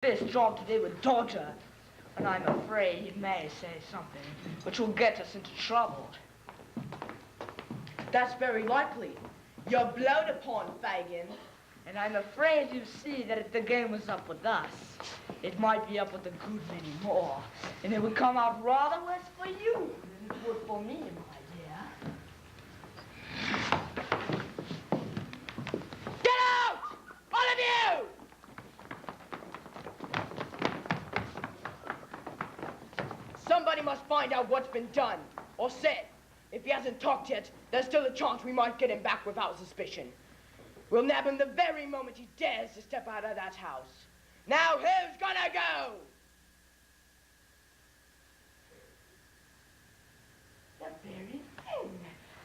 this job today with Dodger, and I'm afraid he may say something which will get us into trouble. That's very likely. You're blown upon, Fagin. And I'm afraid you see that if the game was up with us, it might be up with a good many more. And it would come out rather worse for you than it would for me, my dear. Get out! All of you! Somebody must find out what's been done, or said. If he hasn't talked yet, there's still a chance we might get him back without suspicion. We'll nab him the very moment he dares to step out of that house. Now who's gonna go? The very thing.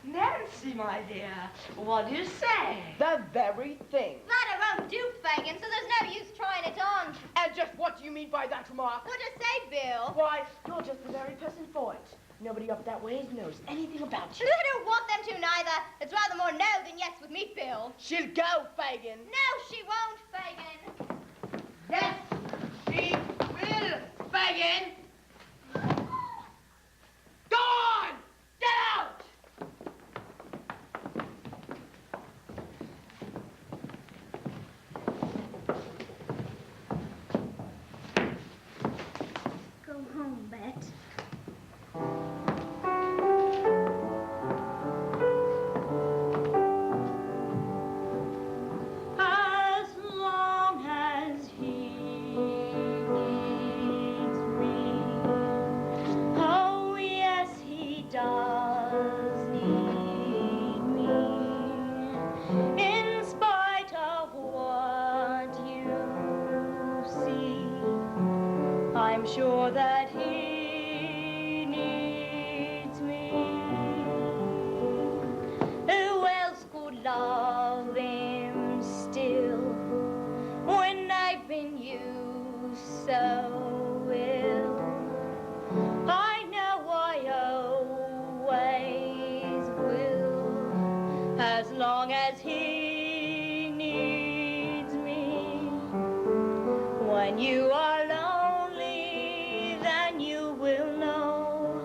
Nancy, my dear, what do you say? The very thing. That won't do, Fagin, so there's no use trying it on. And just what do you mean by that remark? What to say, Bill? Why, you're just the very person for it. Nobody up that way knows anything about you. I don't want them to, neither. It's rather more no than yes with me, Bill. She'll go, Fagin. No, she won't, Fagin. Yes, she will, Fagin. Go on! Get out! Go home, Bet. As long as he needs me, oh yes he does need me, in spite of what you see, I'm sure that he needs me. Who else could love him still when I've been used so ill? I know I always will, as long as he needs me. When you are lonely, then you will know.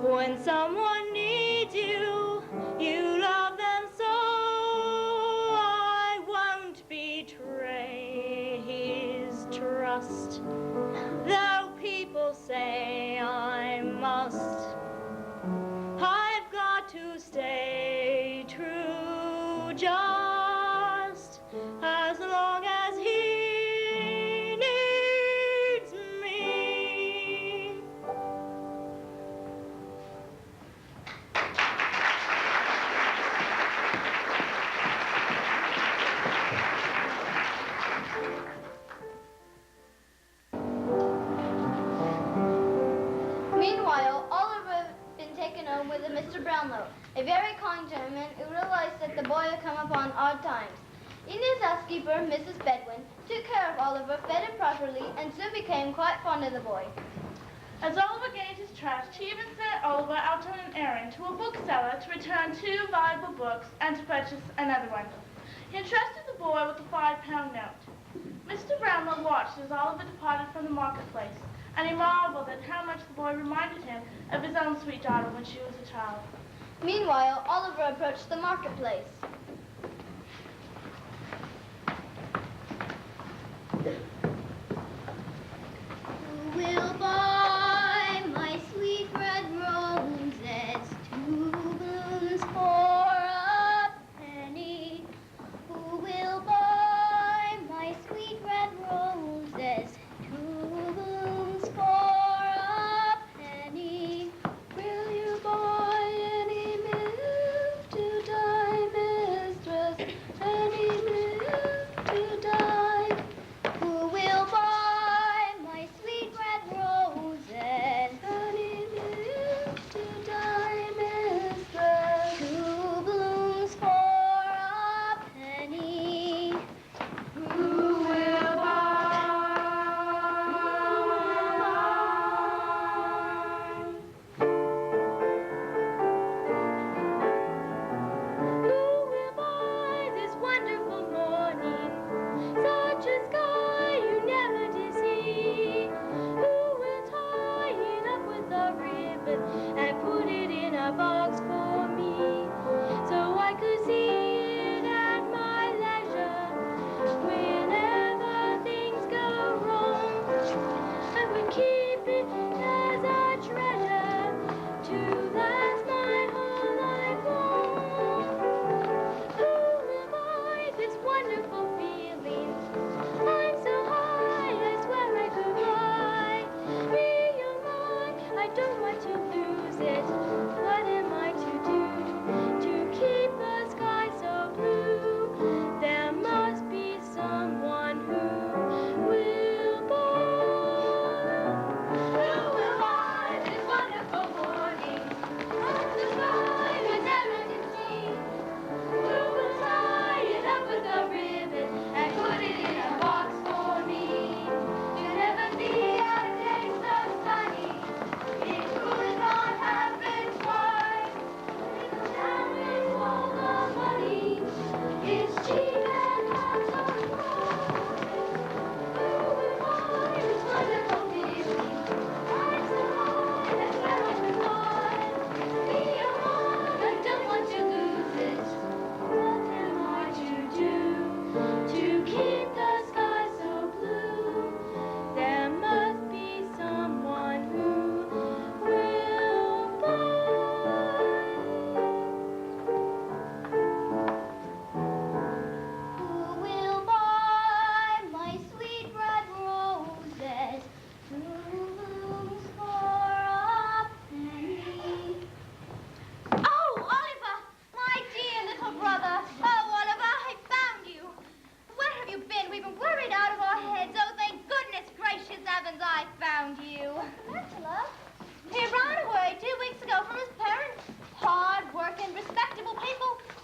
When someone needs you, you love them so. I won't betray his trust, though people say I must. I've got to stay true just as long as he needs me. Meanwhile, Oliver had been taken home with a Mr. Brownlow, a very kind gentleman who realized that the boy had come upon odd times. Ina's housekeeper, Mrs. Bedwin, took care of Oliver, fed him properly, and soon became quite fond of the boy. As Oliver gained his trust, he even sent Oliver out on an errand to a bookseller to return 2 valuable books and to purchase another one. He entrusted the boy with a £5 note. Mr. Brownlow watched as Oliver departed from the marketplace, and he marveled at how much the boy reminded him of his own sweet daughter when she was a child. Meanwhile, Oliver approached the marketplace. Who will buy my sweet red roses, 2 blooms for a penny? Who will buy my sweet red roses, 2 blooms for a penny? Will you buy any milk to dye Miss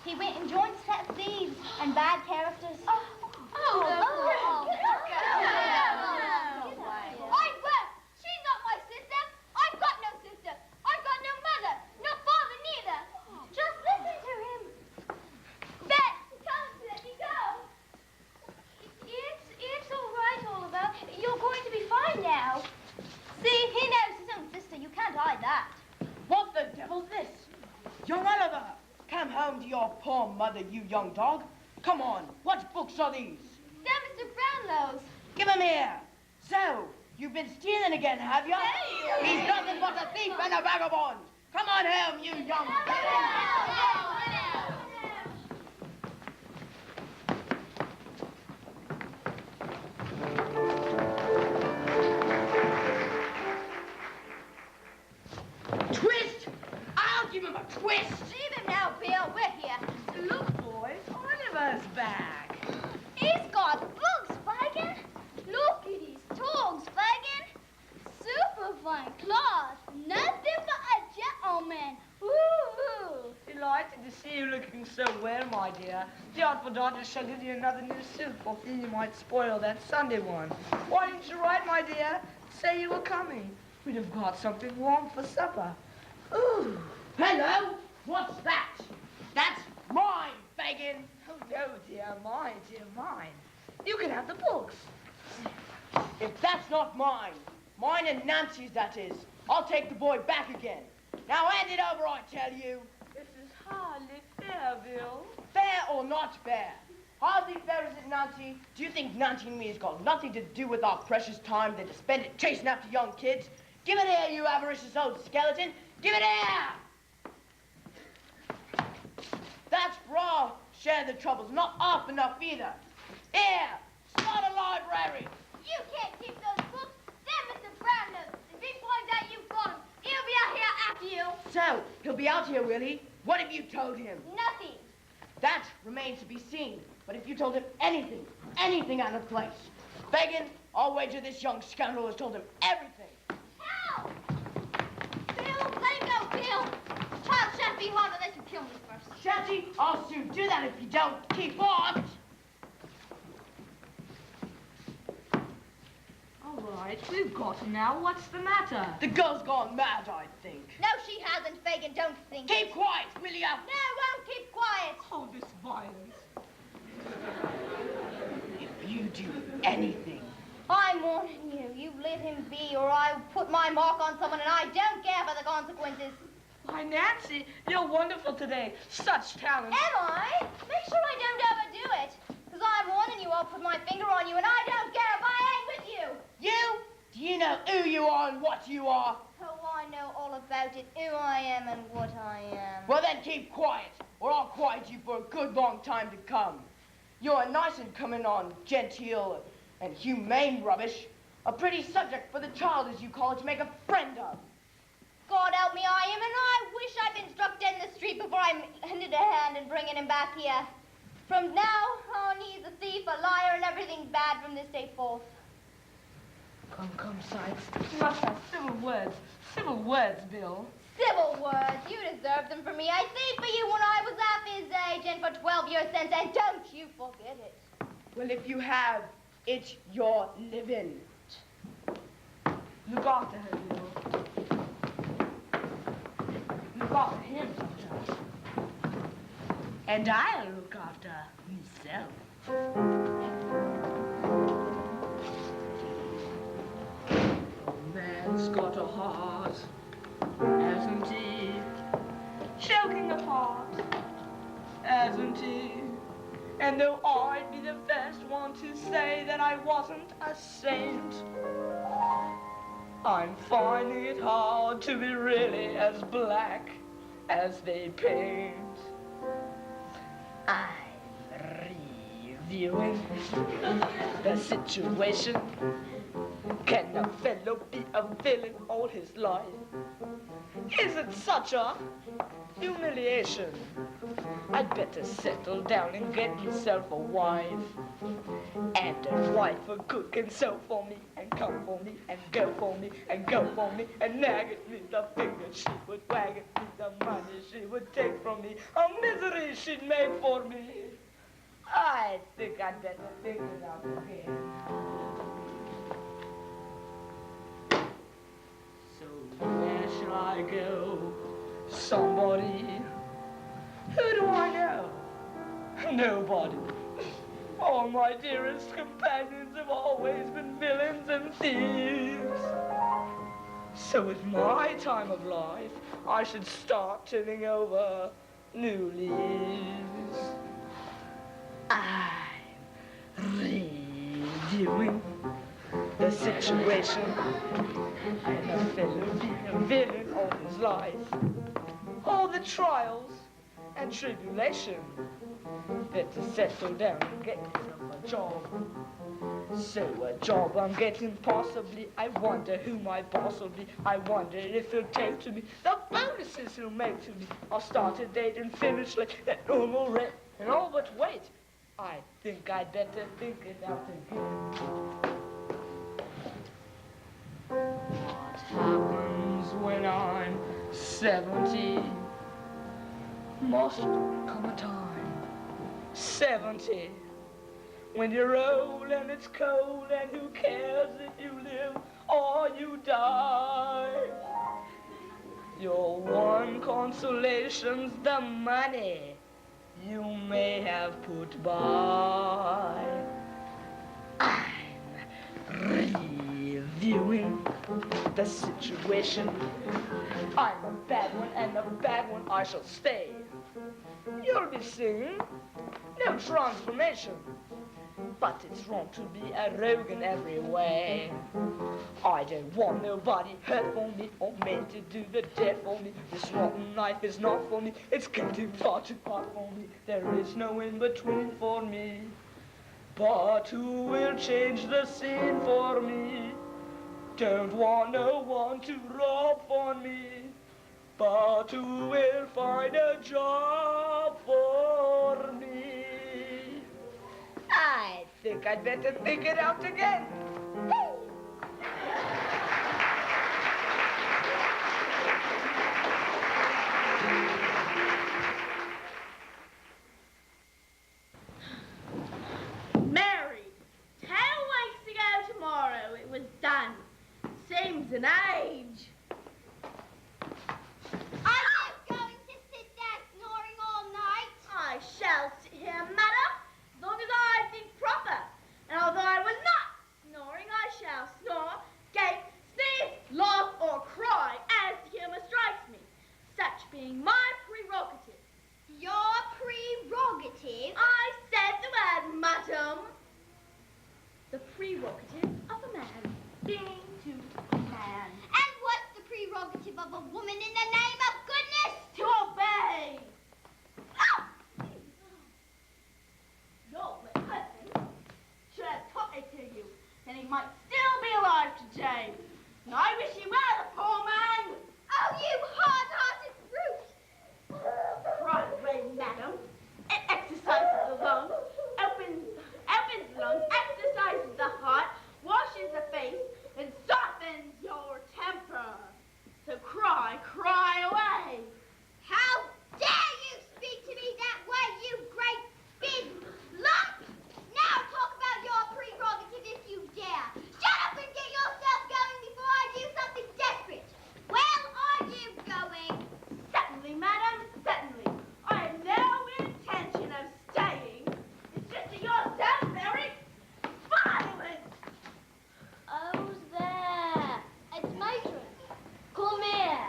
He went and joined a set of thieves and bad characters. I swear, she's not my sister. I've got no sister. I've got no mother, no father neither. Just listen to him. Bet, tell him to let me go. It's all right, Oliver. You're going to be fine now. See, he knows his own sister. You can't hide that. What the devil's this? Young Oliver, come home to your poor mother, you young dog. Come on, what books are these? They're Mr. Brownlow's. Give them here. So, you've been stealing again, have you? Hey. He's nothing but a thief and a vagabond. Come on home, you young Twist! I'll give him a twist! Leave him now, Bill. We're here. Look, boys, Oliver's back. He's got books, Fagin. Look at his togs, Fagin. Super fine cloth. Nothing but a gentleman. Woo-hoo. Delighted to see you looking so well, my dear. The artful daughter shall give you another new suit for fear you might spoil that Sunday one. Why didn't you write, my dear? Say you were coming. We'd have got something warm for supper. Ooh. Hello? What's that? That's mine, Fagin. Oh, no, dear mine. You can have the books. If that's not mine and Nancy's, that is, I'll take the boy back again. Now hand it over, I tell you. This is hardly fair, Bill. Fair or not fair? Hardly fair, is it, Nancy? Do you think Nancy and me has got nothing to do with our precious time than to spend it chasing after young kids? Give it here, you avaricious old skeleton. Give it here! That's for our share of the troubles, not half enough either. Here, start a library. You can't keep those books. They're Mr. Brownlow's. If he finds out you've got them, he'll be out here after you. So, he'll be out here, will he? What have you told him? Nothing. That remains to be seen. But if you told him anything out of place, Fagin, I'll wager this young scoundrel has told him everything. Help! Bill, let him go, Bill. The child shan't be harmed unless you kill me first. Shan't he? I'll soon do that if you don't keep on. All right, we've got him now. What's the matter? The girl's gone mad, I think. No, she hasn't, Fagin. Don't think. Keep quiet, will ya? No, won't keep quiet. Oh, this violence. If you do anything. I'm warning you. You let him be, or I'll put my mark on someone, and I don't care for the consequences. Why, Nancy, you're wonderful today. Such talent. Am I? Make sure I don't overdo it. Because I'm warning you, I'll put my finger on you, and I don't care if I ain't with you. You? Do you know who you are and what you are? Oh, I know all about it, who I am and what I am. Well, then keep quiet, or I'll quiet you for a good long time to come. You're nice and coming on genteel and humane rubbish. A pretty subject for the child, as you call it, to make a friend of. God help me, I am, and I wish I'd been struck dead in the street before I lended a hand in bringing him back here. From now on, he's a thief, a liar, and everything bad from this day forth. Come, Sykes. You must have civil words. Civil words, Bill. Civil words, you deserved them for me. I saved for you when I was half his age, and for 12 years since, and don't you forget it. Well, if you have, it's your living. Look after her, Bill. Look after him sometimes. And I'll look after myself. A man's got a heart, hasn't he? Choking apart, hasn't he? And though I'd be the first one to say that I wasn't a saint, I'm finding it hard to be really as black as they paint. I'm reviewing the situation. Can a fellow be a villain all his life? Is it such a humiliation? I'd better settle down and get myself a wife. And a wife who cook and sew for me and and come for me and go for me and go for me and nag at me. The finger she would wag at me, the money she would take from me, a misery she'd make for me. I think I'd better think it out again. So where shall I go? Somebody. Who do I know? Nobody. All my dearest companions have always been villains and thieves. So at my time of life, I should start turning over new leaves. I'm reviewing the situation. And a fellow being a villain all his life. All the trials and tribulation. Better settle down and get yourself a job. So a job I'm getting possibly. I wonder who my boss will be. I wonder if he'll take to me the bonuses he'll make to me. I'll start a date and finish like that normal rate. And all but wait, I think I'd better think it out again. What happens when I'm 70? Must come a time. 70, when you're old and it's cold and who cares if you live or you die. Your one consolation's the money you may have put by. I'm reviewing the situation. I'm a bad one and a bad one I shall stay. You'll be seeing no transformation, but it's wrong to be a rogue in every way. I don't want nobody hurt for me or made to do the deed for me. This rotten life is not for me, it's getting far too hard for me. There is no in-between for me, but who will change the scene for me? Don't want no one to rob for me, but who will find a job for me? I think I'd better think it out again. Mary, 10 weeks ago tomorrow it was done. Seems an age. Are you going to sit there snoring all night? I shall sit here, madam, as long as I think proper. And although I was not snoring, I shall snore, gape, sneeze, laugh, or cry as the humour strikes me. Such being my prerogative. Your prerogative? I said the word, madam. The prerogative of a man being to a man. And what's the prerogative of a woman in the name of goodness? To obey. Your husband should have taught it to you, then he might still be alive today. And I wish he were the poor man. Oh, you hard-hearted brute! Right away, madam. It exercises the lungs, opens the lungs, exercises the heart, washes the face, and softens your temper. So cry away. How dare you speak to me that way, you great big lump! Now talk about your prerogative if you dare. Shut up and get yourself going before I do something desperate. Where are you going? Certainly, madam, certainly. I have no intention of staying. It's just that you're so very violent. Who's there? It's Matron. Come here.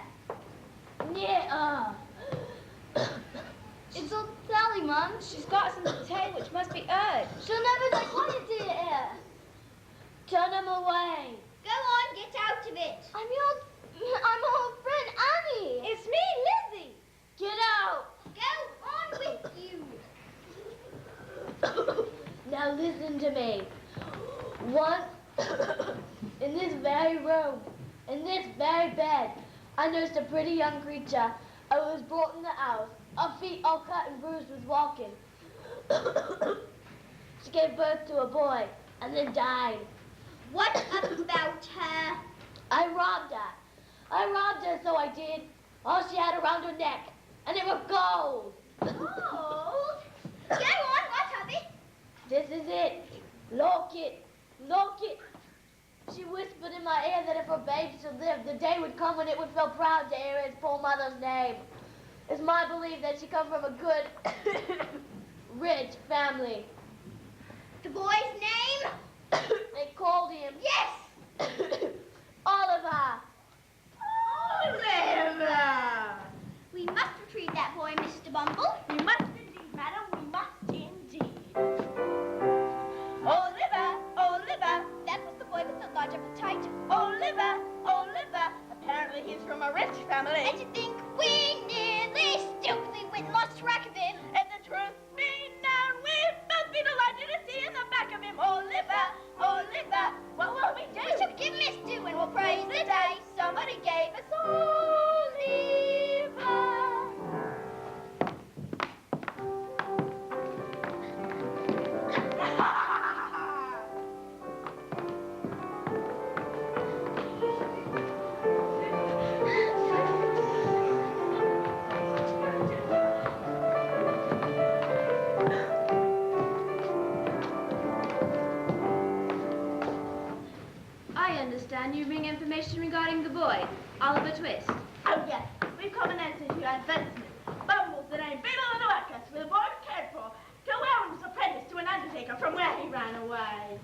Near. It's Aunt Sally, Mum. She's got some to tell you which must be heard. She'll never take one into your ear. Turn them away. Go on, get out of it. I'm her old friend Annie. It's me, Lizzie. Get out. Go on with you. Now listen to me. Once, in this very room, in this very bed, I nursed a pretty young creature. I was brought in the house. Her feet all cut and bruised with walking. She gave birth to a boy and then died. What about her? I robbed her. I robbed her, so I did. All she had around her neck. And it was gold. Gold? Go on, what of it? This is it. Look it. Look it. She whispered in my ear that if her baby should live, the day would come when it would feel proud to hear its poor mother's name. It's my belief that she come from a good, rich family. The boy's name? They called him Yes! Oliver. Oliver! We must retrieve that boy, Mr. Bumble. We must indeed, madam, we must indeed. Oliver, Oliver. That was the boy with the large appetite. Oliver, Oliver. Apparently he's from a rich family. And to think we nearly stupidly went and lost track of him. And the truth being known, we must be delighted to see in the back of him. Oliver, Oliver. What will we do? We should give him his due and we'll praise the day somebody gave us Oliver. I understand you bring information regarding the boy, Oliver Twist. Oh, yes. We've come in answer to your advertisement. Bumbles that ain't been on the workhouse with a boy cared for. Go out as apprentice to an undertaker from where he ran away.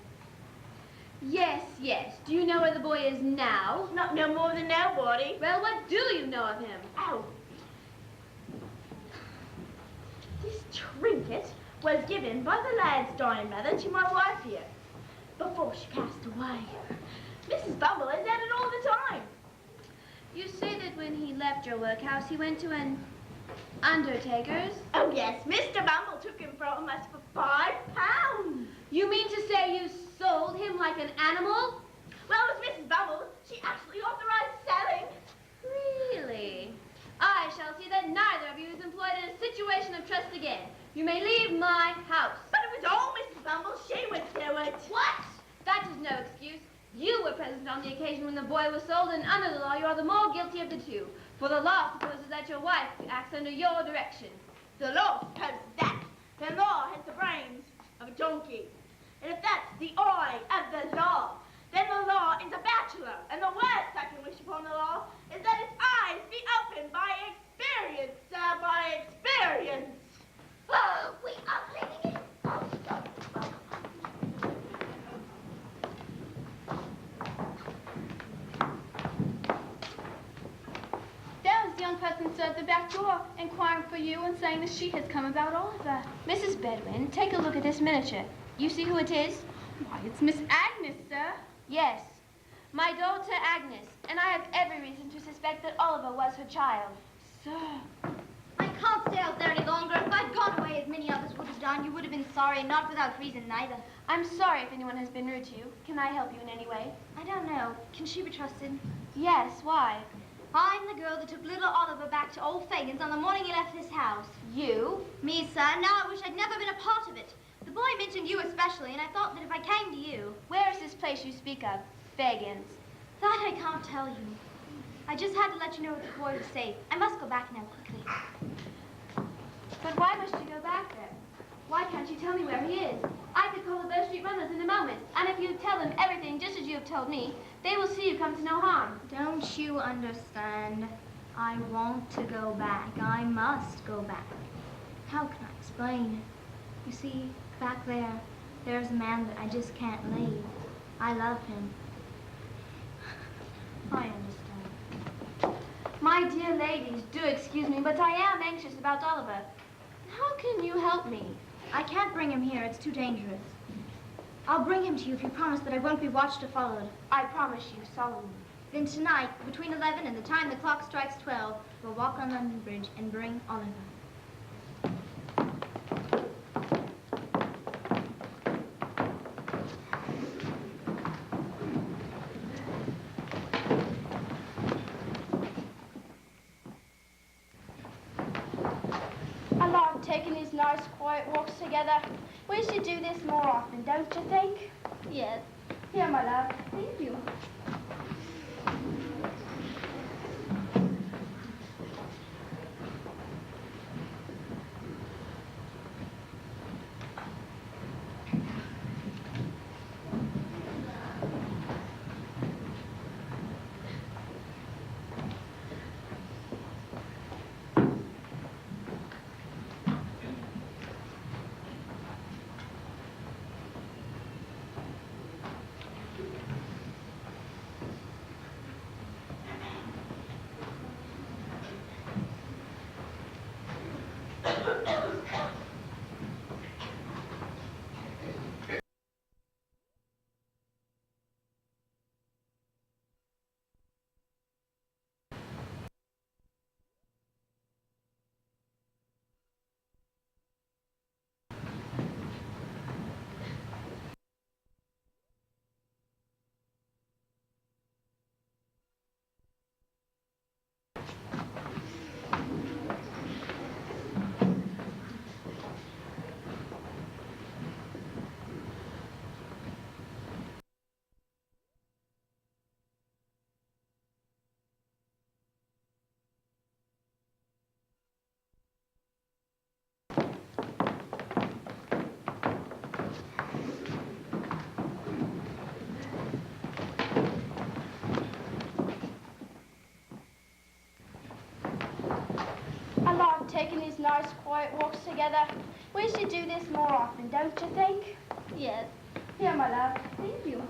Yes, yes. Do you know where the boy is now? Not no more than nobody. Well, what do you know of him? Ow. This trinket was given by the lad's dying mother to my wife here before she passed away. Mrs. Bumble has had it all the time. You say that when he left your workhouse, he went to an undertaker's? Oh, yes. Mr. Bumble took him from us for £5. You mean to say you sold him like an animal? Well, it was Mrs. Bumble. She actually authorized selling. Really? I shall see that neither of you is employed in a situation of trust again. You may leave my house. But it was all Mrs. Bumble. She would do it. What? That is no excuse. You were present on the occasion when the boy was sold, and under the law, you are the more guilty of the two. For the law supposes that your wife acts under your direction. The law supposes that. The law has the brains of a donkey. And if that's the eye of the law, then the law is a bachelor. And the worst I can wish upon the law is that its eyes be opened by experience, sir, by experience. Oh, we are living in... There was the young person stood at the back door, inquiring for you and saying that she has come about Oliver. Mrs. Bedwin, take a look at this miniature. You see who it is? Why, it's Miss Agnes, sir. Yes, my daughter Agnes, and I have every reason to suspect that Oliver was her child. Sir. I can't stay out there any longer. If I'd gone away as many others would have done, you would have been sorry, and not without reason neither. I'm sorry if anyone has been rude to you. Can I help you in any way? I don't know. Can she be trusted? Yes, why? I'm the girl that took little Oliver back to old Fagin's on the morning he left this house. You? Me, sir. Now I wish I'd never been a part of it. The boy mentioned you especially, and I thought that if I came to you... Where is this place you speak of? Fagin's. That I can't tell you. I just had to let you know that the boy was safe. I must go back now quickly. But why must you go back there? Why can't you tell me where he is? I could call the Bow Street Runners in a moment, and if you tell them everything just as you have told me, they will see you come to no harm. Don't you understand? I want to go back. I must go back. How can I explain? You see, back there, there's a man that I just can't leave. I love him. I understand. My dear ladies, do excuse me, but I am anxious about Oliver. How can you help me? I can't bring him here. It's too dangerous. I'll bring him to you if you promise that I won't be watched or followed. I promise you solemnly. Then tonight, between 11 and the time the clock strikes 12, we'll walk on London Bridge and bring Oliver. I like taking these nice quiet walks together. We should do this more often, don't you think? Yes. Here, my love. Thank you. I love taking these nice quiet walks together. We should do this more often, don't you think? Yes. Here, my love. Thank you.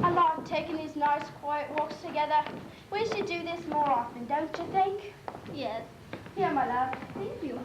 I love taking these nice quiet walks together. We should do this more often, don't you think? Yes. Here, my love. Thank you.